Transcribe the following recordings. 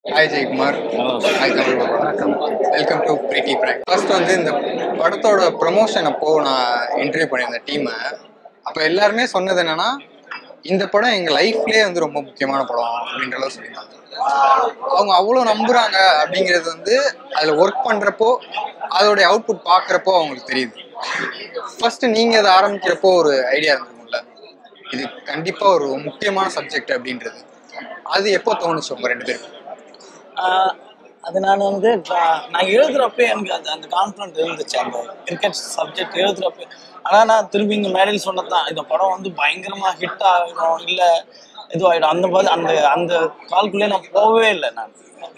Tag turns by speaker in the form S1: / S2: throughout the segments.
S1: Hi Jaykumar. Hi Tamil. Welcome to pretty prank. First வந்து இந்த படத்தோட ப்ரொமோஷன் அப்போ நான் இன்டர்வியூ பண்ணியிருந்தேன் டீமை. அப்போ எல்லாருமே சொன்னது என்னன்னா, இந்த படம் எங்கள் லைஃப்லேயே வந்து ரொம்ப முக்கியமான படம் அப்படின்ற அளவு சொல்லியிருந்தாங்க. அவங்க அவ்வளோ நம்புறாங்க அப்படிங்கிறது வந்து அதில் ஒர்க் பண்ணுறப்போ அதோடைய அவுட்புட் பார்க்குறப்போ அவங்களுக்கு தெரியுது. ஃபர்ஸ்ட் நீங்கள் அதை ஆரம்பிக்கிறப்போ ஒரு ஐடியா இருந்திருக்கும்ல, இது கண்டிப்பாக ஒரு முக்கியமான சப்ஜெக்ட் அப்படின்றது. அது எப்போ தோணுச்சு உங்க ரெண்டு பேருக்கு?
S2: அது நான் வந்து நான் எழுதுறப்ப எனக்கு அந்த கான்ஃபிடன்ட் இருந்துச்சு அந்த கிரிக்கெட் சப்ஜெக்ட் எழுதுறப்ப. ஆனால் நான் திரும்பி இங்கே மேடையில் சொன்னதான், இந்த படம் வந்து பயங்கரமாக ஹிட் ஆகிடும் இல்லை இதுவாகிடும் அந்த மாதிரி அந்த அந்த கால்குள்ளே நான் போகவே இல்லை.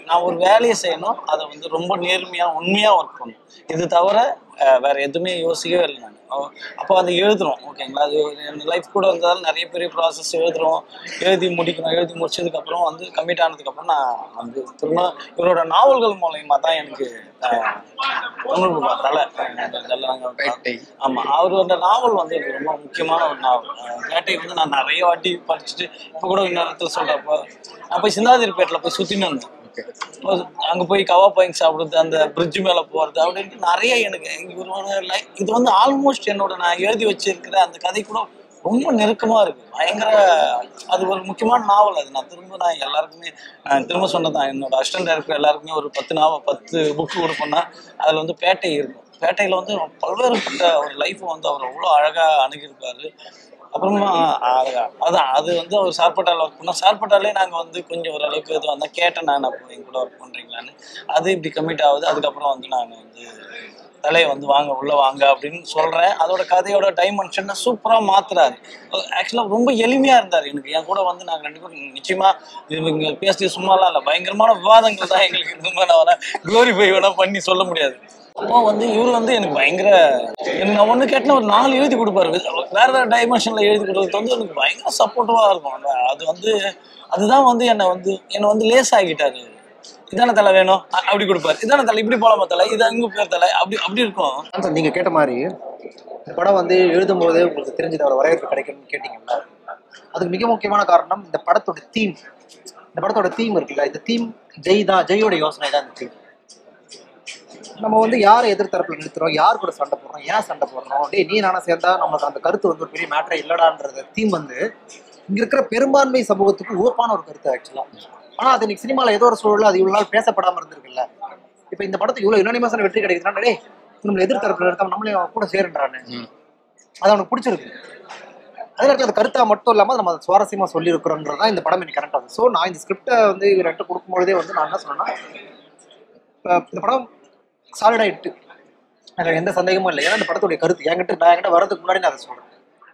S2: நான் ஒரு வேலையை செய்யணும், அதை வந்து ரொம்ப நேர்மையாக உண்மையாக ஒர்க் பண்ணணும். இது தவிர வேற எதுவுமே யோசிக்கவே இல்லை நான். அப்போ அதை எழுதுறோம் ஓகேங்களா. அது என் லைஃப் கூட வந்ததால் நிறைய பெரிய ப்ராசஸ் எழுதுறோம், எழுதி முடிக்கணும். எழுதி முடிச்சதுக்கப்புறம் வந்து கமிட் ஆனதுக்கப்புறம் நான் வந்து திரும்ப இவரோட நாவல்கள் மூலயமா தான் எனக்கு தலை. ஆமாம், அவரோட நாவல் வந்து எனக்கு ரொம்ப முக்கியமான ஒரு நாவல். பேட்டை வந்து நான் நிறைய வாட்டி படிச்சுட்டு இப்போ கூட இன்னொரு சொல்கிறப்போ நான் போய் சிந்தாதிரிப்பேட்டில் போய் சுற்றின்னு வந்தேன். அங்கே போய் கவாப் வாங்கி சாப்பிடுறது, அந்த பிரிட்ஜ் மேலே போகிறது அப்படின்ட்டு நிறைய எனக்கு இவரோட இது வந்து ஆல்மோஸ்ட் என்னோட நான் எழுதி வச்சிருக்கிற அந்த கதை கூட ரொம்ப நெருக்கமாக இருக்குது. பயங்கர அது ஒரு முக்கியமான நாவல். அது நான் எல்லாருக்குமே திரும்ப சொன்னதான், என்னோட அசிஸ்டன்ட் டைரக்டர் எல்லாருக்குமே ஒரு 10 புக்கு கொடுப்பேன்னா அதில் வந்து பேட்டை இருக்கும். பேட்டையில் வந்து பல்வேறுபட்ட ஒரு லைஃப்பை வந்து அவர் அவ்வளோ அழகாக அணுகியிருப்பார். அப்புறமா அதான் அது வந்து அவர் சார்பட்டாவில் ஒர்க் பண்ணோம். சார்பட்டாலே நாங்கள் வந்து கொஞ்சம் ஓரளவுக்கு இது வந்தால் கேட்டேன், நான் அப்போ எங்க கூட ஒர்க் பண்ணுறீங்களான்னு. அது இப்படி கமிட் ஆகுது. அதுக்கப்புறம் வந்து நான் வந்து தலையை வந்து வாங்க உள்ளே வாங்க அப்படின்னு சொல்கிறேன். அதோட கதையோட டைமென்ஷனை சூப்பராக மாற்றுறாரு. ஆக்சுவலாக ரொம்ப எளிமையாக இருந்தார் எனக்கு. என் கூட வந்து நாங்கள் 2 பேரும் நிச்சயமாக இது இங்கே பேசி சும்மாலாம் இல்லை, பயங்கரமான விவாதங்கள் தான் எங்களுக்கு. இந்த மாதிரி நான் க்ளோரிஃபை வேணால் பண்ணி சொல்ல முடியாது. அப்போ வந்து இவர் வந்து எனக்கு பயங்கர எனக்கு நான் ஒன்று கேட்டேன்னா ஒரு 4 எழுதி கொடுப்பாரு. வேற வேற டைமென்ஷனில் எழுதி கொடுக்குறது வந்து எனக்கு பயங்கர சப்போர்ட்டிவாக இருக்கும். அது வந்து அதுதான் வந்து என்னை வந்து லேஸ் ஆகிட்டாரு. இதான தலை வேணும் அப்படி கொடுப்பாரு, இதான தலை இப்படி போலாமா தலை, இது அங்கே பேர் தலை, அப்படி அப்படி இருக்கும்.
S3: நீங்க கேட்ட மாதிரி இந்த படம் வந்து எழுதும் போதே உங்களுக்கு தெரிஞ்சது அவரை வரவேற்பு கிடைக்கும்னு கேட்டீங்கன்னா, அதுக்கு மிக முக்கியமான காரணம் இந்த படத்தோட தீம். இந்த படத்தோட தீம் இருக்குல்ல, இந்த தீம் ஜெய் தான், ஜெயோட யோசனை தான் இந்த தீம். நம்ம வந்து யாரை எதிர்த்தரப்புல நிறுத்துறோம், யார் கூட சண்டை போடுறோம், ஏன் சண்டை போடுறோம், டே நீ நானா சேர்ந்தா நமக்கு அந்த கருத்து வந்து ஒரு பெரிய மேட்டரே இல்லடான்றது தீம் வந்து இங்க இருக்கிற பெரும்பான்மை சமூகத்துக்கு ஓப்பான ஒரு கருத்து ஆக்சுவலா. ஆனா அது இன்னைக்கு சினிமால ஏதோ ஒரு சூழல் அது இவ்வளவு நாள் பேசப்படாம இருந்திருக்குல்ல. இப்ப இந்த படத்துக்கு இவ்வளவு யுனானிமஸான வெற்றி கிடைக்குதுன்னா, டே நம்ம எதிர்த்தரப்புல இருக்காம நம்மளே கூட சேருன்றானு, அது அவனுக்கு பிடிச்சிருக்கு. அதே நேரத்தில் அந்த கருத்தா மட்டும் இல்லாமல் நம்ம அதை சுவாரஸ்யமா சொல்லியிருக்கிறோன்றதான் இந்த படம் எனக்கு கரெக்ட் ஆகுது. ஸோ நான் இந்த ஸ்கிரிப்டை வந்து இவர்கிட்ட கொடுக்கும்பொழுதே வந்து நான் என்ன சொன்னேன்னா, இந்த படம் சாலிடாயிட்டு அதில் எந்த சந்தேகமும் இல்லை. ஏன்னா இந்த படத்துடைய கருத்து என்கிட்ட வரதுக்கு முன்னாடி நான் அதை சொல்றேன்.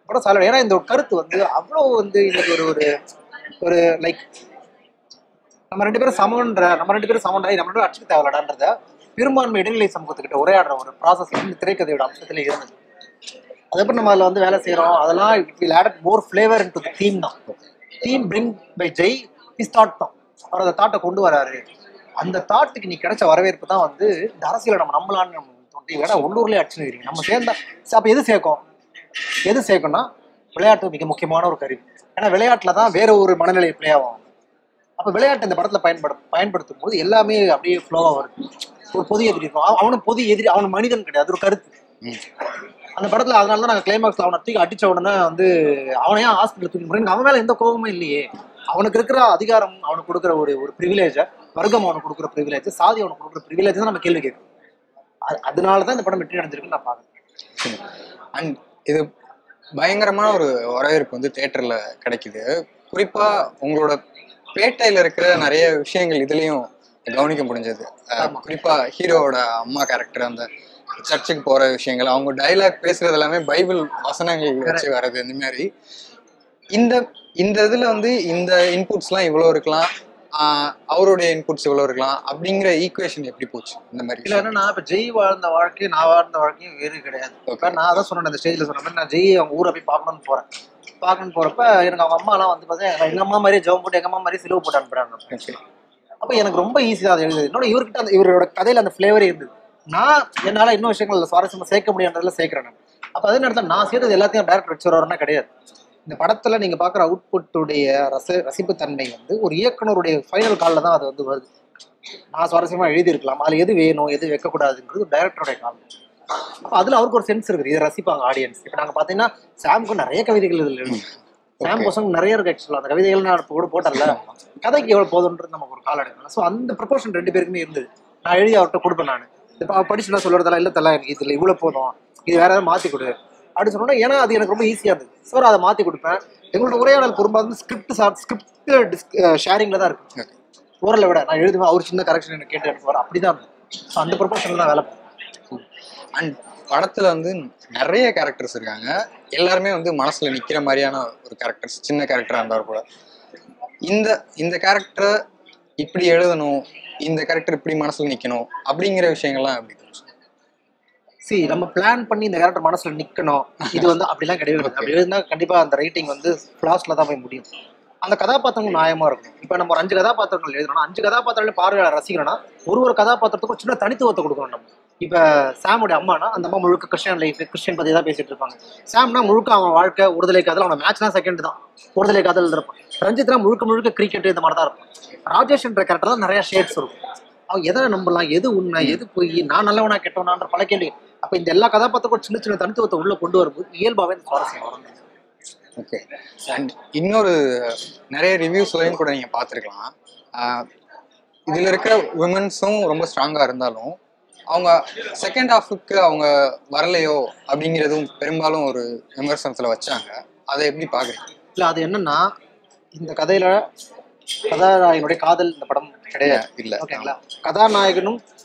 S3: படம் சாலிட். ஏன்னா இந்த கருத்து வந்து அவ்வளோ வந்து இன்னைக்கு ஒரு லைக் நம்ம ரெண்டு பேரும் சமன்ற நம்ம ரெண்டு பேரும் அச்சுக்கு தேவையில்லடான்றத பெரும்பான்மை இடைநிலை சமூகத்துக்கிட்ட உரையாடுற ஒரு ப்ராசஸ் வந்து இந்த திரைக்கதையோட அம்சத்துல இருந்தது. அதுக்கப்புறம் நம்ம அதில் வந்து வேலை செய்கிறோம். அதெல்லாம் it will add more flavour into the theme தான். Theme bring by Jai is that தான். அவர் அந்த தாட்டை கொண்டு வராரு. அந்த தாட்டுக்கு நீ கிடைச்ச வரவேற்பு தான் வந்து இந்த அரசியலை நம்ம நம்பலான்னு தோண்டி வேணா உள்ளூர்லேயே அடிச்சுன்னு இருக்கிறீங்க. நம்ம சேர்ந்தா அப்போ எது சேர்க்கும்னா விளையாட்டு மிக முக்கியமான ஒரு கருவி. ஏன்னா விளையாட்டுல தான் வேற ஒரு மனநிலை பிளே ஆகும். அப்போ விளையாட்டு இந்த படத்துல பயன்படுத்தும் போது எல்லாமே அப்படியே ஃப்ளோவா வருது. ஒரு பொது எதிரி இருக்கும், அவனும் பொது எதிரி, அவனு மனிதன் கிடையாது, ஒரு கருத்து. அந்த படத்துல அதனால தான் நாங்கள் கிளைமாக்ஸ்ல அவனை தூக்கி அடிச்ச உடனே வந்து அவனையா ஹாஸ்பிட்டல் தூக்கி போறேன். அவன் மேல எந்த கோபமும் இல்லையே. அவனுக்கு இருக்கிற அதிகாரம், அவனுக்கு கொடுக்குற ஒரு ப்ரிவிலேஜை, வர்க்கம் அவனுக்கு கொடுக்குற ப்ரிவிலேஜ், சாதி அவனுக்கு கொடுக்குற ப்ரிவிலேஜ் தான் நம்ம கேள்வி கேட்கணும். அதனாலதான் இந்த படம் வெற்றி அடைஞ்சிருக்குன்னு நான் பாக்குறேன்.
S1: அண்ட் இது பயங்கரமான ஒரு வரவேற்பு வந்து தியேட்டர்ல கிடைக்குது. குறிப்பா உங்களோட பேட்டையில இருக்கிற நிறைய விஷயங்கள் இதுலயும் கவனிக்க முடிஞ்சது. குறிப்பா ஹீரோவோட அம்மா கேரக்டர், அந்த சர்ச்சுக்கு போற விஷயங்கள், அவங்க டைலாக் பேசுறது எல்லாமே பைபிள் வசனங்கள் வச்சு வர்றது. இந்த மாதிரி இந்த இதுல வந்து இந்த இன்புட்ஸ் எல்லாம் இவ்வளவு இருக்கலாம், அவருடைய இன்புட்ஸ் இவ்வளவு இருக்கலாம் அப்படிங்கிற ஈக்குவேஷன் எப்படி போச்சு இந்த மாதிரி?
S3: இல்ல என்னன்னா, இப்ப ஜெய் வாழ்ந்த வாழ்க்கையும் நான் வாழ்ந்த வாழ்க்கையும் வேறு கிடையாது. இப்ப நான் அதான் சொன்னேன், அந்த ஸ்டேஜ்ல சொன்ன மாதிரி நான் ஜெய் அவங்க ஊரை போய் பார்க்கணும்னு போறப்ப எனக்கு அவங்க அம்மா எல்லாம் வந்து பார்த்தா எங்க அம்மா மாதிரியே ஜெபம் போட்டு எங்க அம்மா மாதிரி சிலுவை போட்டு அனுப்புறாங்க. அப்ப எனக்கு ரொம்ப ஈஸியா அதை எழுதுது. இன்னொன்று இவர்கிட்ட இவரோட கதையில அந்த ஃபிளேவரே இருந்தது. நான் என்னால இன்னும் விஷயங்கள் சுவாரஸ்யமா சேர்க்க முடியாதுல சேர்க்கிறேன். அப்ப அதே நேரத்தில் நான் சேர்த்தது எல்லாத்தையும் டைரக்டர் வச்சுருவாருன்னா கிடையாது. இந்த படத்துல நீங்க பாக்குற அவுட்புட்டுடைய ரசிப்பு தன்மை வந்து ஒரு இயக்குனருடைய ஃபைனல் காலில் தான் அது வந்து வருது. நான் சுவாரஸ்யமா எழுதியிருக்கலாம், அதுல எது வேணும் எது வைக்கக்கூடாதுங்கிறது டைரக்டருடைய காலம். அப்ப அதுல அவருக்கு ஒரு சென்ஸ் இருக்குது, இதை ரசிப்பாங்க ஆடியன்ஸ். இப்ப நாங்க பாத்தீங்கன்னா சாமுக்கு நிறைய கவிதைகள் இதுல எழுதும், சாம் பசங்க நிறைய இருக்கு ஆக்சுவலா. அந்த கவிதைகள் நான் இப்போ கூட போட்டல, கதைக்கு எவ்வளவு போதுன்றது நமக்கு ஒரு காலம் எடுக்கணும். ஸோ அந்த ப்ரொபோர்ஷன் 2 பேருக்குமே இருந்தது. நான் எழுதி அவர்கிட்ட கொடுப்பேன். நான் இப்போ படிச்சுலாம் சொல்றதெல்லாம் இல்லை தரலாம், எனக்கு இதுல இவ்வளவு போதும், இது வேற ஏதாவது மாத்தி கொடு அப்படின்னு சொன்னோன்னா, ஏன்னா அது எனக்கு ரொம்ப ஈஸியா இருந்தது. ஸோ அதை மாத்தி கொடுப்பேன். எங்களோட உரையாடல் பெரும்பாலும் ஸ்கிரிப்ட் ஷேரிங்ல தான் இருக்கு, ஓரலை விட. நான் எழுதுவேன், அவர் சின்ன கரெக்ஷன் எனக்கு கேட்டு எடுத்துவார், அப்படிதான் இருந்தது. ஸோ அந்த ப்ரொபோர்ஷன்ல தான் வேலை பண்ணுவேன்.
S1: அண்ட் படத்துல வந்து நிறைய கேரக்டர்ஸ் இருக்காங்க, எல்லாருமே வந்து மனசுல நிக்கிற மாதிரியான ஒரு கேரக்டர்ஸ், சின்ன கேரக்டரா இருந்தாலும் கூட. இந்த கேரக்டரை இப்படி எழுதணும், இந்த கேரக்டர் இப்படி மனசுல நிக்கணும் அப்படிங்கிற விஷயங்கள்லாம் எப்படி?
S3: நம்ம பிளான் பண்ணி இந்த கேரக்டர் மனசுல நிக்கணும், இது வந்து அப்படிலாம் கிடையாது. அப்படி எழுதுனா கண்டிப்பா அந்த ரைட்டிங் வந்து ஃபிளாஸ்ல தான் போய் முடியும். அந்த கதாபாத்திரங்கள் நியாயமா இருக்கும். இப்ப நம்ம ஒரு 5 கதாபாத்திரங்கள் எழுதணும், 5 கதாபாத்திரங்கள் பார்வையாளர் ரசிக்கணும்னா ஒரு கதாபாத்திரத்துக்கும் சின்ன தனித்துவத்தை கொடுக்கணும் நம்ம. இப்ப சாமுடைய அம்மானா அந்த அம்மா முழுக்க கிறிஸ்டியன் லைஃப், கிறிஸ்டியன் பத்தி தான் பேசிட்டு இருப்பாங்க. சாம்னா முழுக்க அவன் வாழ்க்கை, ஒருதலை காதல், அவன் மேட்ச்னா செகண்ட் தான், ஒருதலை காதல் இருப்பான். ரஞ்சித்னா முழுக்க கிரிக்கெட் இந்த மாதிரி தான் இருப்பான். ராஜேஷ்ன்ற கேரக்டர் தான் நிறைய ஷேட்ஸ் இருக்கும். அவன் எதை நம்பலாம், எது உண்மை, எது போய், நான் நல்லவனா கெட்டவனான்ற பல கேள்வி. அப்ப இந்த எல்லா கதாபாத்திரக்கும் சின்ன சின்ன தனித்துவத்தை உள்ள கொண்டு வரும்போது இயல்பாவே சுவாரஸ்யம் வரும்.
S1: ஓகே. அண்ட் இன்னொரு நிறைய ரிவ்யூஸ்லையும் கூட நீங்க பார்த்துருக்கலாம், இதுல இருக்கிற விமன்ஸும் ரொம்ப ஸ்ட்ராங்கா இருந்தாலும் அவங்க செகண்ட் ஹாஃபுக்கு அவங்க வரலையோ அப்படிங்கிறதும் பெரும்பாலும் ஒரு விமர்சனத்துல வச்சாங்க. அதை எப்படி பாக்குறீங்க?
S3: இல்ல அது என்னன்னா, இந்த கதையில கதாநாயகனுடைய காதல் இந்த படம் கிடையாது.
S1: இல்ல,
S3: ஓகேங்களா?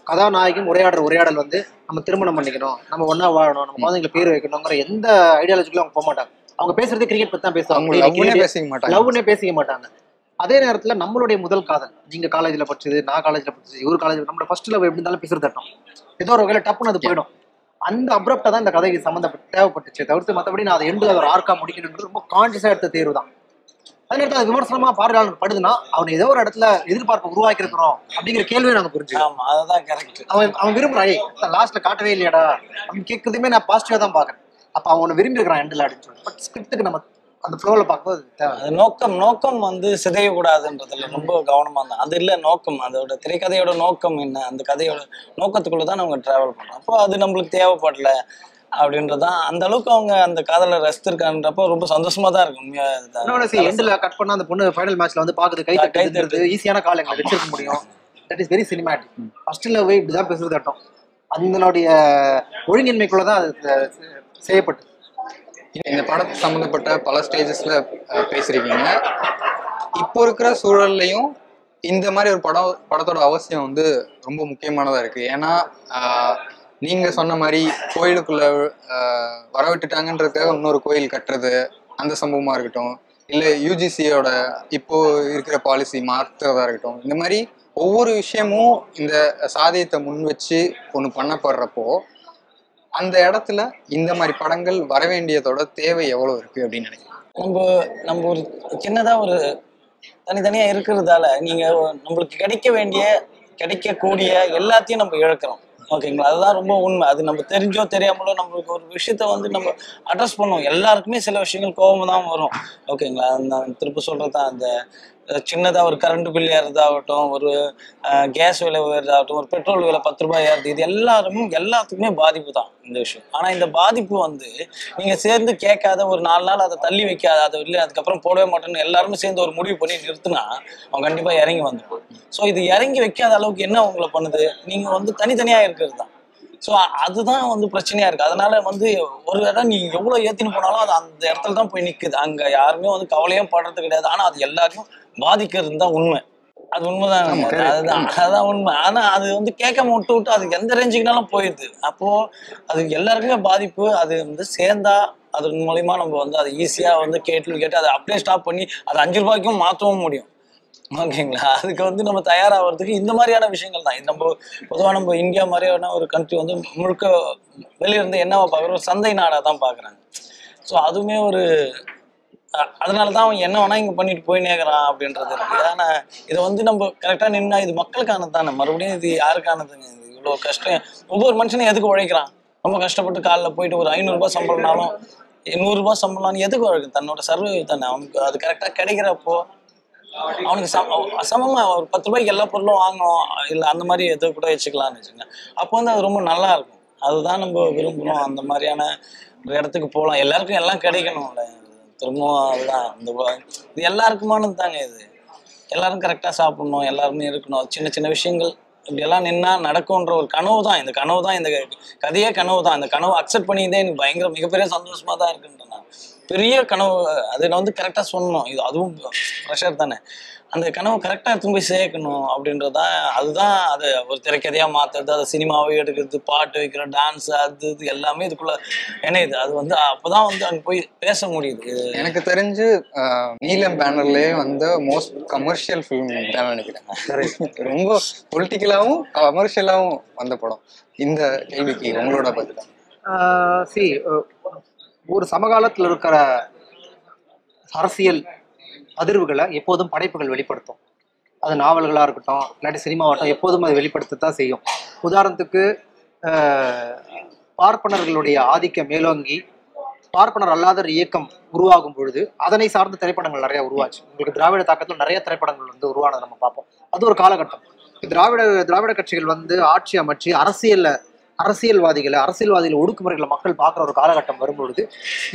S3: கதாநாயகன் உரையாடல் வந்து நம்ம திருமணம் பண்ணிக்கணும், நம்ம ஒன்னா வாழணும், நம்ம குழந்தைங்களுக்கு பேர் வைக்கணுங்கிற எந்த ஐடியாலஜிக்கும் அவங்க போக மாட்டாங்க. அவங்க பேசுறது கிரிக்கெட் பத்தி தான் பேசுவாங்க, லவ்னே பேசிக்க மாட்டாங்க. அதே நேரத்துல நம்மளுடைய முதல் காதல், நீங்க காலேஜ்ல படிச்சது, நான் காலேஜ்ல படிச்சது, இவர் காலேஜ்ல, நம்மளோட ஃபர்ஸ்ட் லவ் எப்படி இருந்தாலும் பேசுறது தட்டும், ஏதோ ஒரு வகையில டப்புன்னு அது போயிடும். அந்த அப்ரப்டா தான் இந்த கதைக்கு சம்மந்தப்பட்டு தேவைப்பட்டுச்சு தவிர்த்து மற்றபடி நான் அதை எண்டில் ஒரு ஆர்க்கா முடிக்கணுன்றது ரொம்ப கான்சியஸா எடுத்த தேர்வு தான். அதே நேரத்தில் அது விமர்சனமா பார்வையாளர் படுதுன்னா அவன் ஏதோ ஒரு இடத்துல எதிர்பார்ப்பு உருவாக்கி இருக்கிறோம் அப்படிங்கிற கேள்வியை நாங்க புரிஞ்சுக்கலாம்.
S2: அதுதான் கரெக்ட்.
S3: அவன் விரும்புறான், லாஸ்ட்ல காட்டவே இல்லையாடா அப்படின்னு கேட்கறதுமே நான் பாசிட்டிவா தான் பாக்குறேன். அப்ப அவனை விரும்பி இருக்கிறான் எண்டில் அப்படின்னு சொல்லிட்டு. பட் ஸ்கிரிப்டுக்கு நம்ம அந்த ஃப்ளோவில் பார்க்கும்போது
S2: தேவை. நோக்கம் வந்து சிதையக்கூடாதுன்றதுல ரொம்ப கவனமா இருந்தான். அது இல்லை நோக்கம், அதோட திரைக்கதையோட நோக்கம் என்ன, அந்த கதையோட நோக்கத்துக்குள்ள தான் நம்ம டிராவல் பண்றோம். அப்போ அது நம்மளுக்கு தேவைப்படல அப்படின்றதான். அந்த அளவுக்கு அவங்க அந்த காதலை ரசித்திருக்கான்றப்போ ரொம்ப சந்தோஷமா தான் இருக்கும்.
S3: எண்டில் கட் பண்ணா அந்த பொண்ணு ஃபைனல் மேட்ச்ல வந்து பாக்குறது கை தட்டுறது ஈஸியான கால் எங்களை வச்சிருக்க முடியும். That is very cinematic. First love இப்படிதான் பேசுறது தட்டும், அதனுடைய ஒழுங்கின்மைக்குள்ளதான் அது செய்யப்பட்டது.
S1: இந்த படத்து சம்மந்தப்பட்ட பல ஸ்டேஜஸ்ல பேசிருக்கீங்க. இப்போ இருக்கிற சூழல்லையும் இந்த மாதிரி ஒரு படத்தோட அவசியம் வந்து ரொம்ப முக்கியமானதா இருக்கு. ஏன்னா நீங்க சொன்ன மாதிரி கோயிலுக்குள்ள வரவிட்டுட்டாங்கன்றதுக்காக இன்னொரு கோயில் கட்டுறது, அந்த சம்பவமா இருக்கட்டும், இல்லை யூஜிசியோட இப்போ இருக்கிற பாலிசி மாற்றுறதா இருக்கட்டும், இந்த மாதிரி ஒவ்வொரு விஷயமும் இந்த சாதியத்தை முன் வச்சு ஒன்று பண்ணப்படுறப்போ அந்த இடத்துல இந்த மாதிரி படங்கள் வர வேண்டியதோட தேவை எவ்வளவு இருக்கு அப்படின்னு நினைக்கிறேன்.
S2: நம்ம ஒரு சின்னதா ஒரு தனித்தனியா இருக்கிறதால நீங்க நம்மளுக்கு கிடைக்கக்கூடிய எல்லாத்தையும் நம்ம இழக்கிறோம். ஓகேங்களா? அதுதான் ரொம்ப உண்மை. அது நம்ம தெரிஞ்சோ தெரியாமலோ நம்மளுக்கு ஒரு விஷயத்த வந்து நம்ம அட்ரஸ் பண்ணுவோம். எல்லாருக்குமே சில விஷயங்கள் கோபம் தான் வரும். ஓகேங்களா? நான் திரும்ப சொல்றதுதான், அந்த சின்னதா ஒரு கரண்ட் பில் ஏறதாகட்டும், ஒரு கேஸ் விலை உயர்றதாகட்டும், ஒரு பெட்ரோல் விலை 10 ரூபாய் ஏறுது, இது எல்லாத்துக்குமே பாதிப்பு தான் இந்த விஷயம். ஆனா இந்த பாதிப்பு வந்து நீங்க சேர்ந்து கேட்காத, ஒரு 4 நாள் அதை தள்ளி வைக்காத, அதை இல்லை அதுக்கப்புறம் போடவே மாட்டேன்னு எல்லாருமே சேர்ந்து ஒரு முடிவு பண்ணி நிறுத்தினா அவன் கண்டிப்பா இறங்கி வந்துடும். ஸோ இது இறங்கி வைக்காத அளவுக்கு என்ன உங்களை பண்ணுது, நீங்க வந்து தனித்தனியா இருக்கிறது தான். ஸோ அதுதான் வந்து பிரச்சனையா இருக்கு. அதனால வந்து ஒரு இடம் நீ எவ்வளவு ஏத்தின்னு போனாலும் அது அந்த இடத்துல தான் போய் நிக்குது. அங்க யாருமே வந்து கவலையும் படுறது கிடையாது. ஆனா அது எல்லாருக்கும் பாதிக்கிறது தான் உண்மை. அது உண்மைதான். அதுதான் உண்மை. ஆனா அது வந்து கேட்க விட்டு அது எந்த ரேஞ்சுக்குனாலும் போயிடுது. அப்போ அது எல்லாருக்குமே பாதிப்பு. அது வந்து சேர்ந்தா அது மூலியமா நம்ம வந்து அதை ஈஸியா வந்து கேட்டு அதை அப்படியே ஸ்டாப் பண்ணி அதை 5 ரூபாய்க்கும் மாற்றவும் முடியும். ஓகேங்களா? அதுக்கு வந்து நம்ம தயாராகிறதுக்கு இந்த மாதிரியான விஷயங்கள் தான். நம்ம பொதுவாக நம்ம இந்தியா மாதிரியான ஒரு கண்ட்ரி வந்து முழுக்க வெளியிருந்து என்னவா பார்க்குறோம், ஒரு சந்தை நாடாக தான் பார்க்குறாங்க. ஸோ அதுவுமே ஒரு அதனால தான் அவன் என்ன வேணா இங்கே பண்ணிட்டு போயினேக்கிறான் அப்படின்றது இருக்கு. ஆனால் இதை வந்து நம்ம கரெக்டாக நின்னா இது மக்களுக்கானது தானே, மறுபடியும் இது யாருக்கானதுங்க? இது இவ்வளோ கஷ்டம். ஒவ்வொரு மனுஷனும் எதுக்கு உழைக்கிறான்? ரொம்ப கஷ்டப்பட்டு காலைல போயிட்டு ஒரு 500 ரூபாய் சம்பளம்னாலும் 100 ரூபாய் சம்பளம்னாலும் எதுக்கு உழைக்கும்? தன்னோட சர்வை தானே. அவனுக்கு அது கரெக்டாக கிடைக்கிறப்போ அவனுக்கு சமமாக ஒரு 10 ரூபாய்க்கு எல்லா பொருளும் வாங்கணும் இல்லை அந்த மாதிரி எதோ கூட வச்சுக்கலாம்னு வச்சுங்க. அப்போ வந்து அது ரொம்ப நல்லா இருக்கும். அதுதான் நம்ம விரும்பணும். அந்த மாதிரியான ஒரு இடத்துக்கு போகலாம். எல்லாருக்கும் எல்லாம் கிடைக்கணும்ல. திரும்பவும் அதுதான் இது எல்லாருக்குமானது தாங்க. இது எல்லாரும் கரெக்டாக சாப்பிடணும், எல்லாருமே இருக்கணும். சின்ன சின்ன விஷயங்கள் இப்படியெல்லாம் நின்னா நடக்கும்ன்ற ஒரு கனவு தான். இந்த கனவு தான், இந்த கதையே கனவு தான். இந்த கனவு அக்செப்ட் பண்ணியதே எனக்கு பயங்கர மிகப்பெரிய சந்தோஷமா தான் இருக்குன்றேன் நான். பெரிய கனவு அது நான் வந்து கரெக்டாக சொல்லணும். இது அதுவும் ப்ரெஷர் தானே. அந்த கனவு கரெக்டாக எடுத்துன்னு போய் சேர்க்கணும் அப்படின்றதான். அதுதான் அதை ஒரு திரைக்கதையாக மாற்றுறது, அதை சினிமாவை எடுக்கிறது, பாட்டு வைக்கிற டான்ஸ் அது இது எல்லாமே இதுக்குள்ள இணையுது. அது வந்து அப்போதான் வந்து அங்கே போய் பேச முடியுது.
S1: எனக்கு தெரிஞ்சு நீலம் பேனர்லேயே வந்து மோஸ்ட் கமர்ஷியல் ஃபிலிம் தான் நினைக்கிறேன். ரொம்ப பொலிட்டிக்கலாகவும் கமர்ஷியலாகவும் வந்த படம். இந்த கேள்விக்கு உங்களோட பதில்?
S3: ஒரு சமகாலத்தில் இருக்கிற அரசியல் அதிர்வுகளை எப்போதும் படைப்புகள் வெளிப்படுத்தும். அது நாவல்களாக இருக்கட்டும், இல்லாட்டி சினிமாவாகட்டும், எப்போதும் அதை வெளிப்படுத்தத்தான் செய்யும். உதாரணத்துக்கு பார்ப்பனர்களுடைய ஆதிக்கம் மேலோங்கி பார்ப்பனர் அல்லாத இயக்கம் உருவாகும் பொழுது அதனை சார்ந்த திரைப்படங்கள் நிறைய உருவாச்சு. உங்களுக்கு திராவிட தாக்கத்தில் நிறைய திரைப்படங்கள் வந்து உருவானதை நம்ம பார்ப்போம். அது ஒரு காலகட்டம். திராவிட கட்சிகள் வந்து ஆட்சி அமைச்சு அரசியல்வாதிகளை ஒடுக்குமுறைகளை மக்கள் பார்க்குற ஒரு காலகட்டம் வரும்பொழுது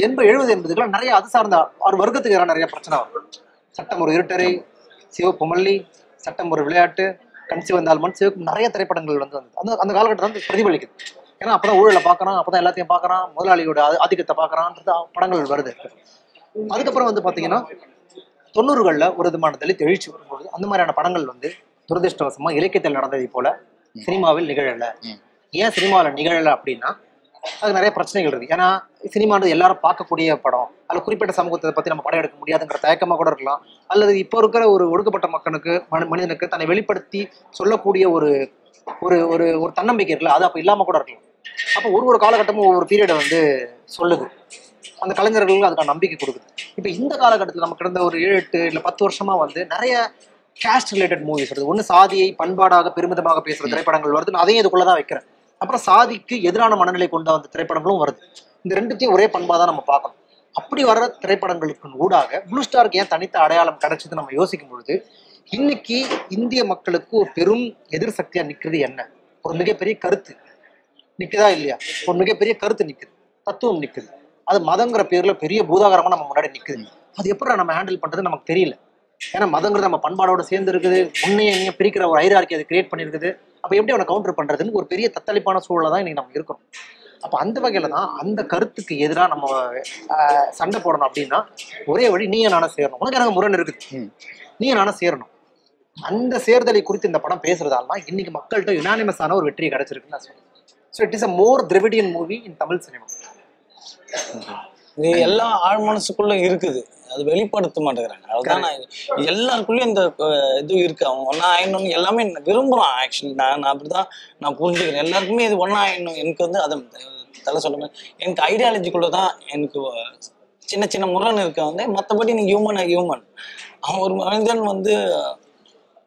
S3: 70-80 நிறைய அது சார்ந்த ஒரு வர்க்கத்துக்கு எதிராக நிறைய பிரச்சனை வரும். சட்டம் ஒரு இருட்டரை, சிவப்பு மல்லி, சட்டம் ஒரு விளையாட்டு, கஞ்சி வந்தால் மண், சிவப்பு நிறைய திரைப்படங்கள் வந்து அந்த காலகட்டம் வந்து பிரதிபலிக்குது. ஏன்னா அப்பதான் ஊழலை பார்க்கறான், அப்பதான் எல்லாத்தையும் பார்க்கறான், முதலாளியோட ஆதிக்கத்தை பார்க்கறான்றது படங்கள் வருது. அதுக்கப்புறம் வந்து பாத்தீங்கன்னா 90களில் ஒரு விதமான தலித் எழுச்சி வரும்போது அந்த மாதிரியான படங்கள் வந்து துரதிருஷ்டவசமா இலக்கியத்தில் நடந்ததை போல சினிமாவில் நிகழலை. ஏன் சினிமாவில் நிகழலை அப்படின்னா அது நிறைய பிரச்சனைகள் இருக்கு. ஏன்னா சினிமானது எல்லாரும் பார்க்கக்கூடிய படம், அதில் குறிப்பிட்ட சமூகத்தை பத்தி நம்ம படம் எடுக்க முடியாதுங்கிற தயக்கமா கூட இருக்கலாம். அல்லது இப்போ இருக்கிற ஒரு ஒடுக்கப்பட்ட மக்களுக்கு மனிதனுக்கு தன்னை வெளிப்படுத்தி சொல்லக்கூடிய ஒரு ஒரு ஒரு ஒரு தன்னம்பிக்கை இருக்குல்ல, அது அப்போ இல்லாம கூட இருக்கலாம். அப்போ ஒரு காலகட்டமும் ஒவ்வொரு பீரியடை வந்து சொல்லுது. அந்த கலைஞர்களுக்கு அதுக்கான நம்பிக்கை கொடுக்குது. இப்போ இந்த காலகட்டத்தில் நமக்கு கிடந்த ஒரு 7-8 இல்லை 10 வருஷமா வந்து நிறைய கேஸ்ட் ரிலேட்டட் மூவிஸ் வருது. ஒன்று சாதியை பண்பாடாக பெருமிதமாக பேசுற திரைப்படங்கள் வருது. நான் அதையும் இதுக்குள்ளதான் வைக்கிறேன். அப்புறம் சாதிக்கு எதிரான மனநிலை கொண்ட வந்த திரைப்படங்களும் வருது. இந்த ரெண்டுத்தையும் ஒரே பண்பா தான் நம்ம பார்க்கணும். அப்படி வர்ற திரைப்படங்களுக்கு ஊடாக ப்ளூ ஸ்டாருக்கு ஏன் தனித்த அடையாளம் கிடைச்சது நம்ம யோசிக்கும் பொழுது இன்னைக்கு இந்திய மக்களுக்கு ஒரு பெரும் எதிர் சக்தியா நிற்கிறது என்ன? ஒரு மிகப்பெரிய கருத்து நிக்குதா இல்லையா? ஒரு மிகப்பெரிய கருத்து நிக்குது, தத்துவம் நிக்குது. அது மதங்கிற பேர்ல பெரிய பூதாகரமா நம்ம முன்னாடி நிக்குது. அது எப்படி நம்ம ஹேண்டில் பண்றது நமக்கு தெரியல. ஏன்னா மதங்கிறது நம்ம பண்பாடோட சேர்ந்து இருக்குது, உன்னைய பிரிக்கிற ஒரு ஹைரார்கி அதை கிரியேட் பண்ணிருக்குது. அப்ப எப்படி அவனை கவுண்டர் பண்றதுன்னு ஒரு பெரிய தத்தளிப்பான சூழலை தான் இன்னைக்கு நம்ம இருக்கிறோம். அப்ப அந்த வகையில தான் அந்த கருத்துக்கு எதிராக நம்ம சண்டை போடணும் அப்படின்னா ஒரே வழி நீங்க நானும் சேரணும். உனக்கு எனக்கு முரண் இருக்குது, நீங்க நானும் சேரணும். அந்த சேர்தலை குறித்து இந்த படம் பேசுறதால தான் இன்னைக்கு மக்கள்கிட்ட யுனானிமஸான ஒரு வெற்றி கிடைச்சிருக்குன்னு நான் சொல்றேன். So it is a more Dravidian movie in Tamil cinema.
S2: இது எல்லா ஆழ் மனசுக்குள்ள இருக்குது, அது வெளிப்படுத்த மாட்டேங்கிறாங்க. அதுதான் நான் எல்லாருக்குள்ளயும் இந்த இது இருக்கு. அவங்க ஒன்னா ஆயிடணும்னு எல்லாமே விரும்புறான். ஆக்சுவலி நான் அப்படிதான் நான் புரிஞ்சுக்கிறேன். எல்லாருக்குமே இது ஒன்னா ஆயிடணும். எனக்கு வந்து அதை தலை சொல்ல மாதிரி எனக்கு ஐடியாலஜிக்குள்ளதான் எனக்கு சின்ன சின்ன முரண் இருக்க வந்து. மற்றபடி நீ ஹியூமன் அவன் ஒரு மனிதன் வந்து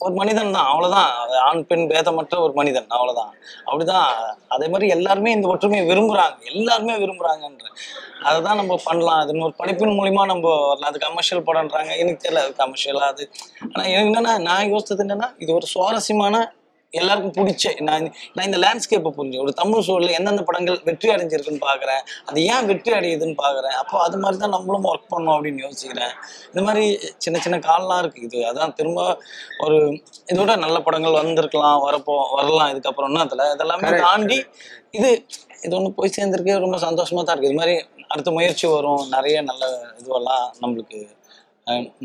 S2: ஒரு மனிதன் தான், அவ்வளவுதான். ஆண் பெண் பேதமற்ற ஒரு மனிதன், அவ்வளவுதான். அப்படிதான். அதே மாதிரி எல்லாருமே இந்த ஒற்றுமையை விரும்புறாங்க, எல்லாருமே விரும்புறாங்கன்ற அதைதான் நம்ம பண்ணலாம். அது ஒரு படைப்பின் மூலியமா நம்ம வரலாம். அது கமர்ஷியல் படம்ன்றாங்க, எனக்கு தெரியல அது கமர்ஷியலா அது. ஆனா எனக்கு என்னன்னா, நான் யோசிச்சது என்னன்னா, இது ஒரு சுவாரஸ்யமான எல்லாருக்கும் பிடிச்ச நான் இந்த லேண்ட்ஸ்கேப்பை புரிஞ்சேன். ஒரு தமிழ் சூழலில் எந்தெந்த படங்கள் வெற்றி அடைஞ்சிருக்குன்னு பார்க்குறேன், அது ஏன் வெற்றி அடையுதுன்னு பார்க்குறேன். அப்போ அது மாதிரி தான் நம்மளும் ஒர்க் பண்ணோம் அப்படின்னு யோசிக்கிறேன். இந்த மாதிரி சின்ன சின்ன கால்லாம் இருக்குது. இது அதான் திரும்ப ஒரு இதோட நல்ல படங்கள் வந்திருக்கலாம், வரலாம் இதுக்கப்புறம்னா அதில் இதெல்லாமே தாண்டி இது ஒன்று போய் சேர்ந்துருக்கு. ரொம்ப சந்தோஷமாக தான் இருக்குது. இது மாதிரி அடுத்த முயற்சி வரும், நிறைய நல்ல இதுவெல்லாம் நம்மளுக்கு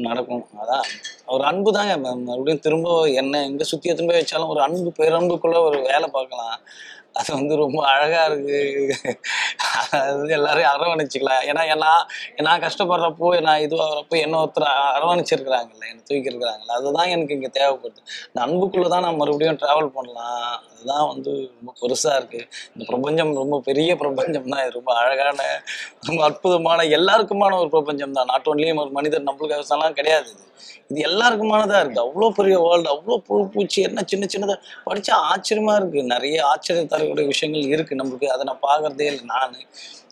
S2: நடக்கும். அதான் ஒரு அன்பு தாங்க. மறுபடியும் திரும்ப என்ன எங்க சுத்திய திரும்ப வச்சாலும் ஒரு அன்பு பேரன்புக்குள்ள ஒரு வேலை பார்க்கலாம். அது வந்து ரொம்ப அழகா இருக்கு. அது எல்லாரையும் அரவணைச்சிக்கலாம். ஏன்னா நான் கஷ்டப்படுறப்போ, நான் இதுவாகிறப்போ என்ன ஒருத்தர் அரவணைச்சிருக்கிறாங்கல்ல, என்னை தூக்கி இருக்கிறாங்கல்ல, அதுதான் எனக்கு இங்கே தேவைப்படுது. இந்த அன்புக்குள்ளதான் நான் மறுபடியும் டிராவல் பண்ணலாம். அதுதான் வந்து ரொம்ப பெருசா இருக்கு. இந்த பிரபஞ்சம் ரொம்ப பெரிய பிரபஞ்சம் தான். இது ரொம்ப அழகான, ரொம்ப அற்புதமான, எல்லாருக்குமான ஒரு பிரபஞ்சம் தான். நாட் ஒன்லி ஒரு மனிதர் நம்மளுக்கு கிடையாது. இது எல்லாருக்குமானதா இருக்கு. அவ்வளோ பெரிய வேர்ல்டு, அவ்வளோ பூச்சி என்ன சின்ன சின்னதாக படிச்சா ஆச்சரியமா இருக்கு. நிறைய ஆச்சரியம் தரக்கூடிய விஷயங்கள் இருக்கு நம்மளுக்கு. அதை நான் பார்க்கறதே இல்லை.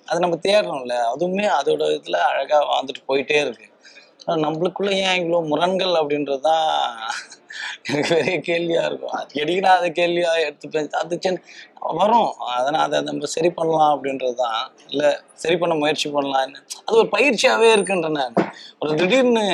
S2: அதை நம்ம தேடுறோம்ல, அதுவுமே அதோட இதுல அழகா வாழ்ந்துட்டு போயிட்டே இருக்கு. நம்மளுக்குள்ள ஏன் இவ்வளோ முரண்கள் அப்படின்றது தான் எனக்கு பெரிய கேள்வியாக இருக்கும். அடிக்கடி நான் அதை கேள்வியாக எடுத்துப்பேன். அது வரும், அதனால் அதை நம்ம சரி பண்ணலாம் அப்படின்றது தான். இல்லை சரி பண்ண முயற்சி பண்ணலாம், அது ஒரு பயிற்சியாகவே இருக்குன்றேன். ஒரு திடீர்னு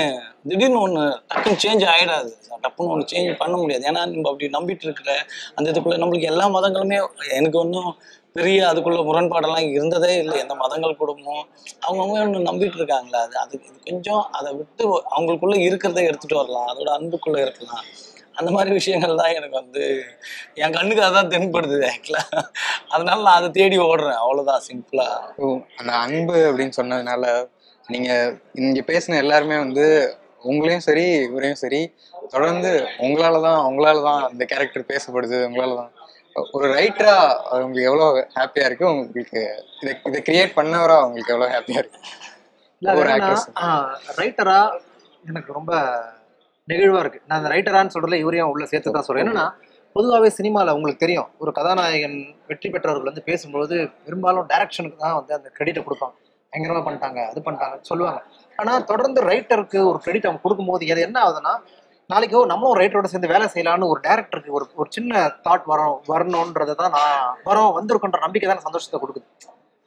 S2: ஒன்று டக்குன்னு சேஞ்ச் ஆகிடாது, டக்குன்னு ஒன்று சேஞ்ச் பண்ண முடியாது. ஏன்னா நம்ம அப்படி நம்பிட்டு இருக்கிற அந்த இதுக்குள்ளே நம்மளுக்கு எல்லா மதங்களுமே எனக்கு ஒன்றும் பெரிய அதுக்குள்ள முரண்பாடெல்லாம் இருந்ததே இல்லை. எந்த மதங்கள் கூடமும் அவங்கவுங்க ஒன்று நம்பிட்டு இருக்காங்களா, அது கொஞ்சம் அதை விட்டு அவங்களுக்குள்ள இருக்கிறத எடுத்துட்டு வரலாம், அதோட அன்புக்குள்ள இருக்கலாம். அந்த மாதிரி விஷயங்கள் தான் எனக்கு என் கண்ணுக்கு அதான் தென்படுது ஆக்சுவலா. அதனால நான் அதை தேடி ஓடுறேன், அவ்வளவுதான் சிம்பிளா.
S1: அந்த அன்பு அப்படின்னு சொன்னதுனால நீங்க இங்க பேசின எல்லாருமே உங்களையும் சரி இவரையும் சரி தொடர்ந்து உங்களாலதான் அந்த கேரக்டர் பேசப்படுது, உங்களாலதான். ஒரு ரைட்டரா உங்களுக்கு எவ்வளவு ஹாப்பியா இருக்கு, உங்களுக்கு இதை கிரியேட் பண்ணவரா உங்களுக்கு எவ்வளவு ஹாப்பியா இருக்கு?
S3: ரைட்டரா எனக்கு ரொம்ப நெகிழ்வா இருக்கு. நான் அந்த ரைட்டரான்னு சொல்றதுல இவரையும் உள்ள சேர்த்து தான் சொல்றேன். என்னன்னா பொதுவாகவே சினிமாவில் உங்களுக்கு தெரியும், ஒரு கதாநாயகன் வெற்றி பெற்றவர்கள் பேசும்போது பெரும்பாலும் டைரக்ஷனுக்கு தான் அந்த கிரெடிட்டை கொடுப்பாங்க. பயங்கரமா பண்ணிட்டாங்க, அது பண்ணிட்டாங்கன்னு சொல்லுவாங்க. ஆனா தொடர்ந்து ரைட்டருக்கு ஒரு கிரெடிட் அவங்க கொடுக்கும்போது அது என்ன ஆகுதுன்னா, நாளைக்கு நம்மளும் ஒரு ரைட்டரோட சேர்ந்து வேலை செய்யலான்னு ஒரு டேரக்டருக்கு ஒரு சின்ன தாட் வரணும்ன்றதை தான் நான் வந்திருக்குன்ற நம்பிக்கை தான் சந்தோஷத்தை கொடுக்குது.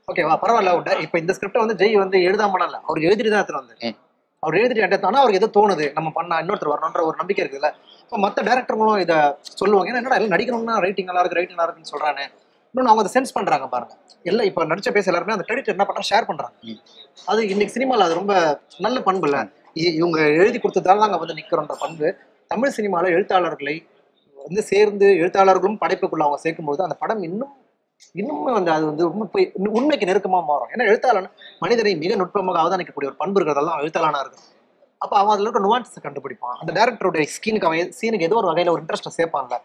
S3: ஓகேவா, பரவாயில்ல. இப்ப இந்த ஸ்கிரிப்டை ஜெய் எழுதாமலாம் இல்லை, அவர் எழுதிட்டு தான் எடுத்துட்டு வந்தார். அவர் எழுதிட்டு எடுத்தானா அவருக்கு எதோ தோணுது, நம்ம பண்ணா இன்னொருத்தர் வரணுன்ற ஒரு நம்பிக்கை இருக்குல்ல. இப்போ மற்ற டேரக்டர்களும் இதை சொல்லுவாங்க, ஏன்னா என்னடா எல்லாம் நடிக்கணும்னா ரைட்டிங் நல்லா இருக்குன்னு சொல்றானே. இன்னொன்று அவங்க அதை சென்ஸ் பண்றாங்க பாருங்க. எல்லாம் இப்போ நடிச்ச பேச எல்லாருமே அந்த கிரெடிட் என்ன பண்ணா ஷேர் பண்றாங்க. அது இன்னைக்கு சினிமாவில் அது ரொம்ப நல்ல பண்பு இல்லை. இவங்க எழுதி கொடுத்ததால நாங்கள் நிற்கிறோன்ற பண்பு தமிழ் சினிமாவில் எழுத்தாளர்களை சேர்ந்து எழுத்தாளர்களும் படைப்புக்குள்ள அவங்க சேர்க்கும்போது அந்த படம் இன்னும் அது உண்மைக்கு நெருக்கமா மாறும். ஏன்னா எழுத்தாளன் மனிதனை மிக நுட்பமாக அவதானிக்கக்கூடிய ஒரு பண்பு இருக்கிறதெல்லாம் எழுத்தாளனா இருக்கும். அப்போ அவன் அதில் இருக்க நுவான்ஸை கண்டுபிடிப்பான். அந்த டேரக்டருடைய சீனுக்கு ஏதோ ஒரு வகையில ஒரு இன்ட்ரெஸ்ட்டை சேர்ப்பான்ல.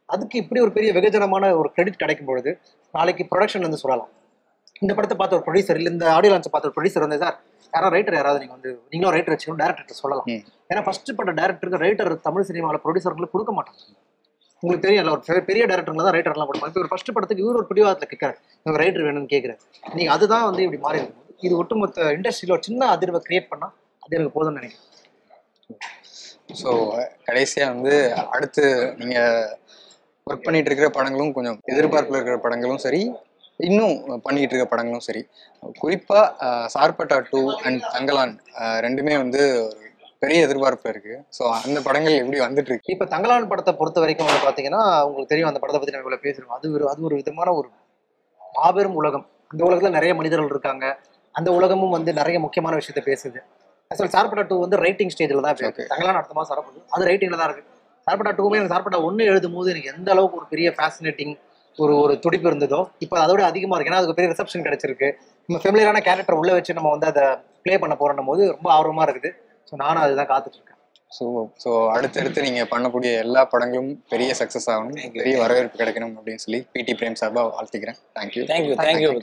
S3: அதுக்கு இப்படி ஒரு பெரிய வெகுஜனமான ஒரு கிரெடிட் கிடைக்கும் பொழுது நாளைக்கு ப்ரொடக்ஷன் சொல்லலாம், இந்த படத்தை பார்த்த ஒரு ப்ரொடியூசர் இல்லை, இந்த ஆடியோ லான்ச்சை பார்த்த ஒரு ப்ரொடியூசர் சார் யாராவது ரைட்டர் யாராவது நீங்களும் ரைட்டர் வச்சுக்கணும் டேரக்டர் சொல்லலாம். ஏன்னா ஃபர்ஸ்ட் பட்ட டேரக்டருக்கு ரைட்டர் தமிழ் சினிமாவில் ப்ரொடியூசர்களுக்கு கொடுக்க மாட்டாங்க. உங்களுக்கு தெரியும், ஒரு பெரிய டேரக்டர்ல தான் ரைட்டர்லாம் கொடுப்பாங்க. இப்போ ஒரு ஃபர்ஸ்ட் படத்துக்கு இவர் ஒரு பிடிவாதத்தில் கேட்கறாரு, இவங்க ரைட்டர் வேணும்னு கேட்குறாரு. நீங்க அதுதான் இப்படி மாறி இருக்கும். இது ஒட்டுமொத்த இண்டஸ்ட்ரியில ஒரு சின்ன அதிர்வை கிரியேட் பண்ணா அது எனக்கு போதும்னு நினைக்கிறேன்.
S1: ஸோ கடைசியா அடுத்து நீங்க ஒர்க் பண்ணிட்டு இருக்கிற படங்களும் கொஞ்சம் எதிர்பார்ப்புல இருக்கிற படங்களும் சரி, இன்னும் பண்ணிட்டு இருக்க படங்களும் சரி, குறிப்பா சார்பட்டா 2 அண்ட் தங்கலான் ரெண்டுமே ஒரு பெரிய எதிர்பார்ப்பு இருக்கு. ஸோ அந்த படங்கள் எப்படி வந்துட்டு இருக்கு?
S3: இப்போ தங்கலான் படத்தை பொறுத்த வரைக்கும் பார்த்தீங்கன்னா உங்களுக்கு தெரியும், அந்த படத்தை பத்தி நம்ம இவ்வளவு பேசுறோம். அது ஒரு விதமான ஒரு மாபெரும் உலகம். அந்த உலகத்துல நிறைய மனிதர்கள் இருக்காங்க. அந்த உலகமும் நிறைய முக்கியமான விஷயத்த பேசுது. ஆக்சுவலி சார்பட்டா 2 ரைட்டிங் ஸ்டேஜ்ல தான் இருக்கு. தங்கலான் அடுத்த மாதம் வரப்போகுது, அது ரைட்டிங்ல தான் இருக்கு. சார்பட்டா 2மே எனக்கு சார்பட்டா 1 எழுதும் போது எனக்கு எந்த அளவுக்கு ஒரு பெரிய ஃபேசினேட்டிங் ஒரு துடிப்பு இருந்ததோ இப்போ அதோட அதிகமா இருக்கு. ஏன்னா அதுக்கு பெரிய ரிசப்ஷன் கிடைச்சிருக்கு. நம்ம ஃபெமிலியரான கேரக்டர் உள்ள வச்சு நம்ம அதை ப்ளே பண்ண போறோம் போது ரொம்ப ஆர்வமா இருக்குது. ஸோ நானும் அதுதான் காத்துட்டு இருக்கேன்.
S1: ஸோ அடுத்தடுத்து நீங்க பண்ணக்கூடிய எல்லா படங்களும் பெரிய சக்சஸ் ஆகணும், பெரிய வரவேற்பு கிடைக்கணும் அப்படின்னு சொல்லி பிடி பிரேம் சார்பாக வாழ்த்துக்கிறேன். தேங்க்யூ.